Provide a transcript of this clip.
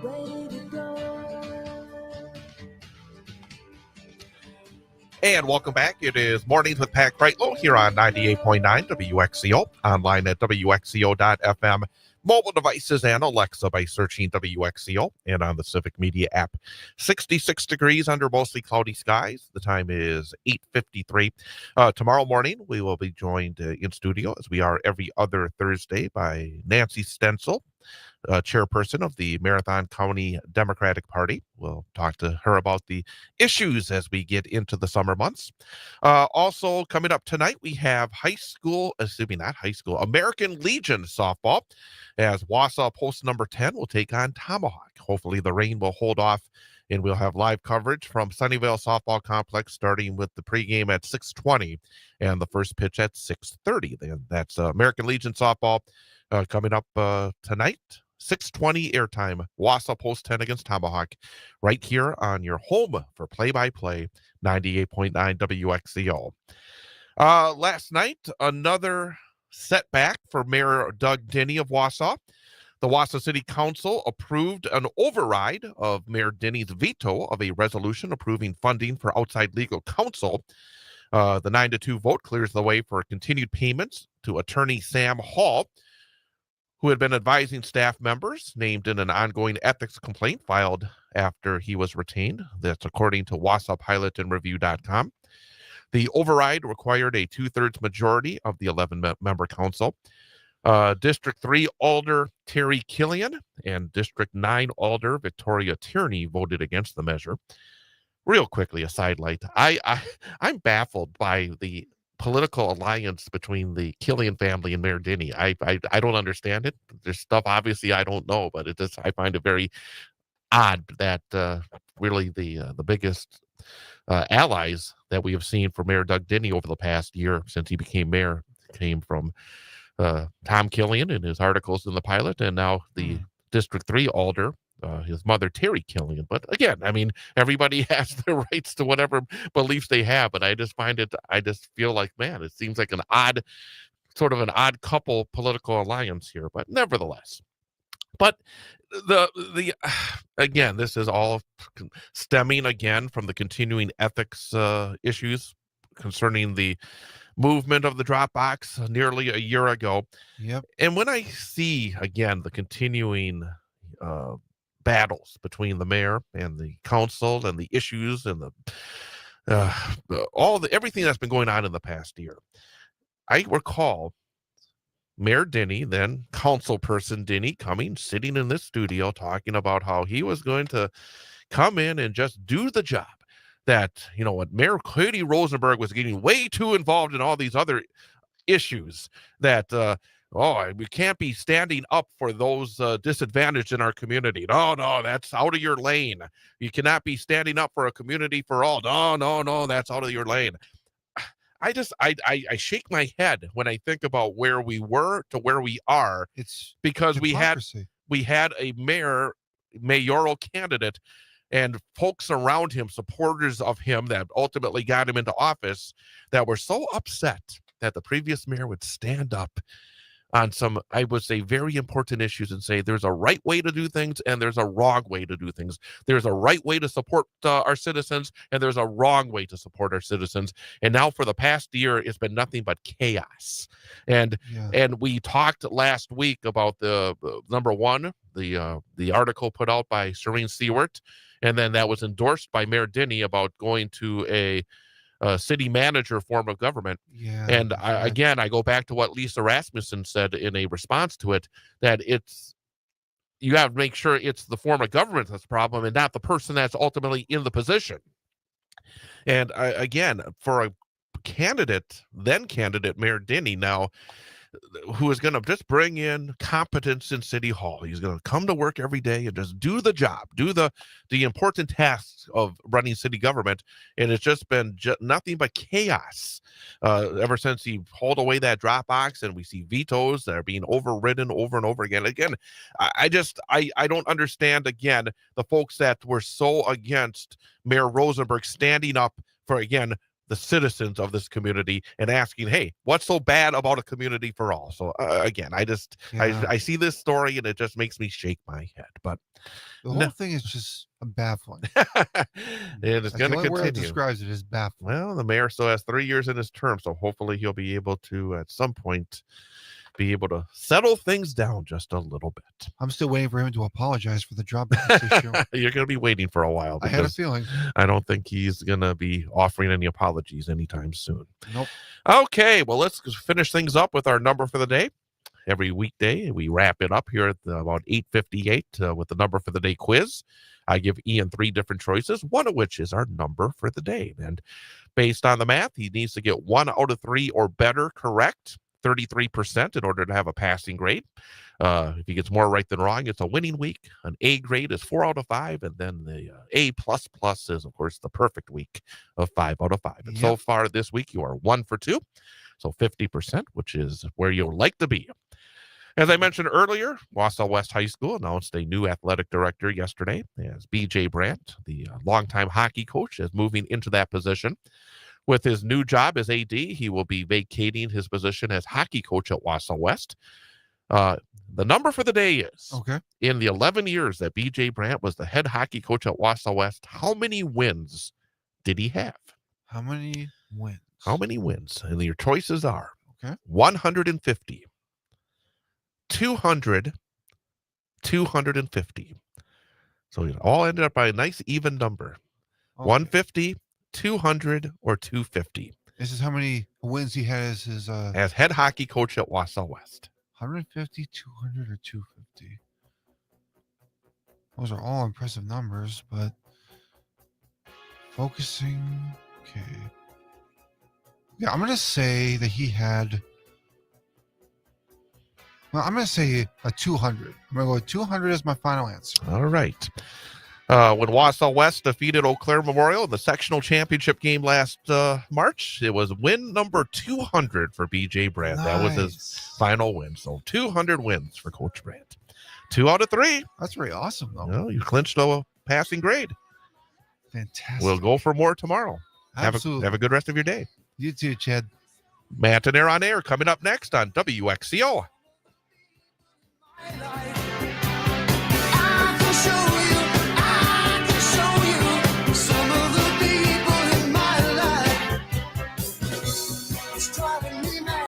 way to go. And welcome back. It is Mornings with Pat Kreitlow here on 98.9 WXCO, online at WXCO.FM, mobile devices and Alexa by searching WXCO, and on the Civic Media app. 66 degrees under mostly cloudy skies. The time is 8:53. Tomorrow morning, we will be joined in studio, as we are every other Thursday, by Nancy Stencil, chairperson of the Marathon County Democratic Party. We'll talk to her about the issues as we get into the summer months. Also coming up tonight, we have American Legion softball, as Wausau post number 10 will take on Tomahawk. Hopefully the rain will hold off, and we'll have live coverage from Sunnyvale Softball Complex, starting with the pregame at 6:20 and the first pitch at 6:30. That's American Legion softball coming up tonight. 6:20 airtime, Wausau post 10 against Tomahawk, right here on your home for play-by-play, 98.9 WXCO. Last night, another setback for Mayor Doug Denny of Wausau. The Wausau City Council approved an override of Mayor Denny's veto of a resolution approving funding for outside legal counsel. The 9-2 vote clears the way for continued payments to attorney Sam Hall, who had been advising staff members named in an ongoing ethics complaint filed after he was retained. That's according to WausauPilotandReview.com. The override required a 2/3 majority of the 11-member council. District 3 Alder Terry Killian and District 9 Alder Victoria Tierney voted against the measure. Real quickly, a sidelight. I'm baffled by the political alliance between the Killian family and Mayor Denny. I don't understand it. There's stuff obviously I don't know, but I find it very odd that really the biggest allies that we have seen for Mayor Doug Denny over the past year since he became mayor came from Tom Killian in his articles in the Pilot, and now the District 3 Alder, his mother, Terry Killian. But again, I mean, everybody has their rights to whatever beliefs they have, but I just feel like, man, it seems like an odd couple political alliance here, but nevertheless. But the again, this is all stemming again from the continuing ethics issues concerning the movement of the drop box nearly a year ago. Yep. And when I see again the continuing battles between the mayor and the council and the issues and everything that's been going on in the past year, I recall Mayor Denny, then councilperson Denny, sitting in this studio talking about how he was going to come in and just do the job. That, what Mayor Katie Rosenberg was getting way too involved in all these other issues, that we can't be standing up for those disadvantaged in our community. No, that's out of your lane. You cannot be standing up for a community for all. No, that's out of your lane. I shake my head when I think about where we were to where we are. It's because hypocrisy. we had a mayoral candidate and folks around him, supporters of him that ultimately got him into office, that were so upset that the previous mayor would stand up on some, I would say, very important issues and say there's a right way to do things and there's a wrong way to do things. There's a right way to support our citizens and there's a wrong way to support our citizens. And now for the past year, it's been nothing but chaos. And we talked last week about the number one, the article put out by Serene Seward, and then that was endorsed by Mayor Denny about going to a city manager form of government. Yeah. And I go back to what Lisa Rasmussen said in a response to it, that you have to make sure it's the form of government that's the problem and not the person that's ultimately in the position. And again, for a then candidate Mayor Denny now, who is going to just bring in competence in City Hall. He's going to come to work every day and just do the job, do the important tasks of running city government. And it's just been nothing but chaos ever since he hauled away that drop box, and we see vetoes that are being overridden over and over again. Again, I don't understand, again, the folks that were so against Mayor Rosenberg standing up for, again, the citizens of this community and asking, hey, what's so bad about a community for all? So again, I see this story and it just makes me shake my head. But the whole thing is just baffling. And it's going to continue. Word describes it as baffling. Well, the mayor still has 3 years in his term, so hopefully he'll be able to, at some point, be able to settle things down just a little bit. I'm still waiting for him to apologize for the drop box issue. You're going to be waiting for a while. I had a feeling. I don't think he's going to be offering any apologies anytime soon. Nope. Okay, well, let's finish things up with our number for the day. Every weekday, we wrap it up here at about 8:58 with the number for the day quiz. I give Ian 3 different choices, one of which is our number for the day. And based on the math, he needs to get 1 out of 3 or better correct, 33% in order to have a passing grade. If he gets more right than wrong, it's a winning week. An A grade is 4 out of 5, and then the A++ is, of course, the perfect week of 5 out of 5. And so far this week, you are 1 for 2, so 50%, which is where you'll like to be. As I mentioned earlier, Wausau West High School announced a new athletic director yesterday, as B.J. Brandt, the longtime hockey coach, is moving into that position. With his new job as AD, he will be vacating his position as hockey coach at Wausau West. The number for the day is, in the 11 years that B.J. Brandt was the head hockey coach at Wausau West, how many wins did he have? How many wins? How many wins? And your choices are 150, 200, 250. So it all ended up by a nice even number. 150, 200, or 250. This is how many wins he has as head hockey coach at Wausau West. 150, 200, or 250. Those are all impressive numbers, but focusing. Okay. Yeah, I'm going to say that he had. Well, I'm going to say a 200. I'm going to go with 200 as my final answer. All right. When Wausau West defeated Eau Claire Memorial in the sectional championship game last March, it was win number 200 for B.J. Brandt. Nice. That was his final win. So 200 wins for Coach Brandt. 2 out of 3. That's very awesome, though. Well, you clinched a passing grade. Fantastic. We'll go for more tomorrow. Absolutely. Have a good rest of your day. You too, Chad. Matt and Air on Air coming up next on WXCO.